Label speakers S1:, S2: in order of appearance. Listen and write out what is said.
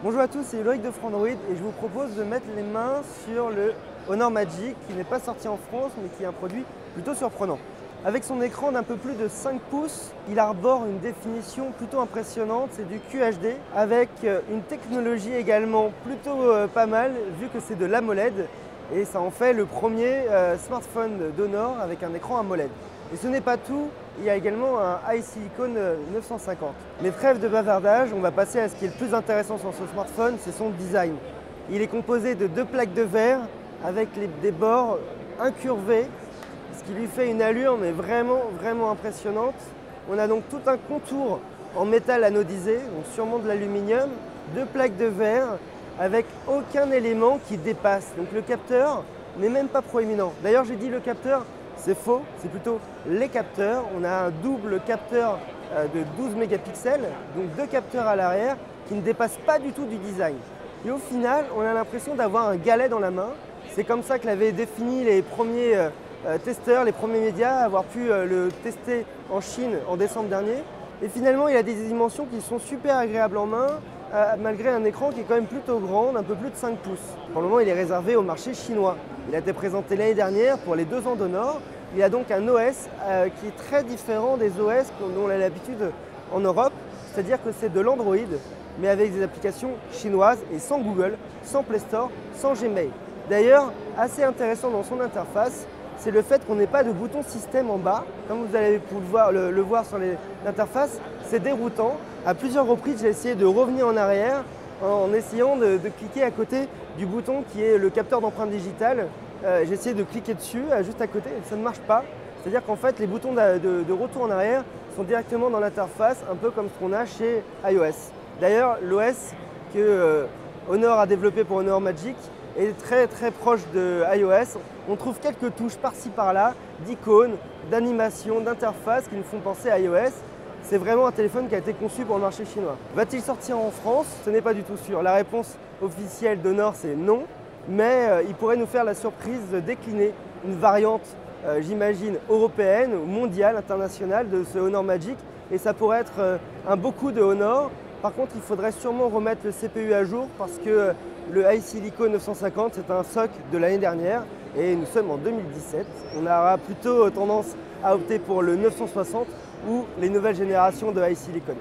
S1: Bonjour à tous, c'est Ulrich de Frandroid et je vous propose de mettre les mains sur le Honor Magic qui n'est pas sorti en France mais qui est un produit plutôt surprenant. Avec son écran d'un peu plus de 5 pouces, il arbore une définition plutôt impressionnante, c'est du QHD avec une technologie également plutôt pas mal vu que c'est de l'AMOLED et ça en fait le premier smartphone d'Honor avec un écran AMOLED. Et ce n'est pas tout, il y a également un iSilicon 950. Mais trêve de bavardage, on va passer à ce qui est le plus intéressant sur ce smartphone, c'est son design. Il est composé de deux plaques de verre avec des bords incurvés, ce qui lui fait une allure mais vraiment impressionnante. On a donc tout un contour en métal anodisé, donc sûrement de l'aluminium, deux plaques de verre avec aucun élément qui dépasse. Donc le capteur n'est même pas proéminent. D'ailleurs j'ai dit le capteur, c'est faux, c'est plutôt les capteurs. On a un double capteur de 12 mégapixels, donc deux capteurs à l'arrière qui ne dépassent pas du tout du design. Et au final, on a l'impression d'avoir un galet dans la main. C'est comme ça que l'avaient défini les premiers testeurs, les premiers médias à avoir pu le tester en Chine en décembre dernier. Et finalement, il a des dimensions qui sont super agréables en main, malgré un écran qui est quand même plutôt grand, d'un peu plus de 5 pouces. Pour le moment, il est réservé au marché chinois. Il a été présenté l'année dernière pour les 2 ans d'Honor. Il a donc un OS qui est très différent des OS dont on a l'habitude en Europe, c'est-à-dire que c'est de l'Android, mais avec des applications chinoises et sans Google, sans Play Store, sans Gmail. D'ailleurs, assez intéressant dans son interface, c'est le fait qu'on n'ait pas de bouton système en bas. Comme vous allez pouvoir le voir sur l'interface, c'est déroutant. À plusieurs reprises, j'ai essayé de revenir en arrière en essayant de cliquer à côté du bouton qui est le capteur d'empreinte digitale. J'ai essayé de cliquer dessus, juste à côté, et ça ne marche pas. C'est-à-dire qu'en fait, les boutons de retour en arrière sont directement dans l'interface, un peu comme ce qu'on a chez iOS. D'ailleurs, l'OS que Honor a développé pour Honor Magic est très proche de iOS. On trouve quelques touches par-ci par-là, d'icônes, d'animations, d'interfaces qui nous font penser à iOS. C'est vraiment un téléphone qui a été conçu pour le marché chinois. Va-t-il sortir en France? Ce n'est pas du tout sûr. La réponse officielle d'Honor, c'est non. Mais il pourrait nous faire la surprise de décliner une variante, j'imagine, européenne, mondiale, internationale de ce Honor Magic. Et ça pourrait être un beau coup de Honor. Par contre, il faudrait sûrement remettre le CPU à jour parce que le iSilicon 950, c'est un SoC de l'année dernière et nous sommes en 2017. On aura plutôt tendance à opter pour le 960 ou les nouvelles générations de iSilicon.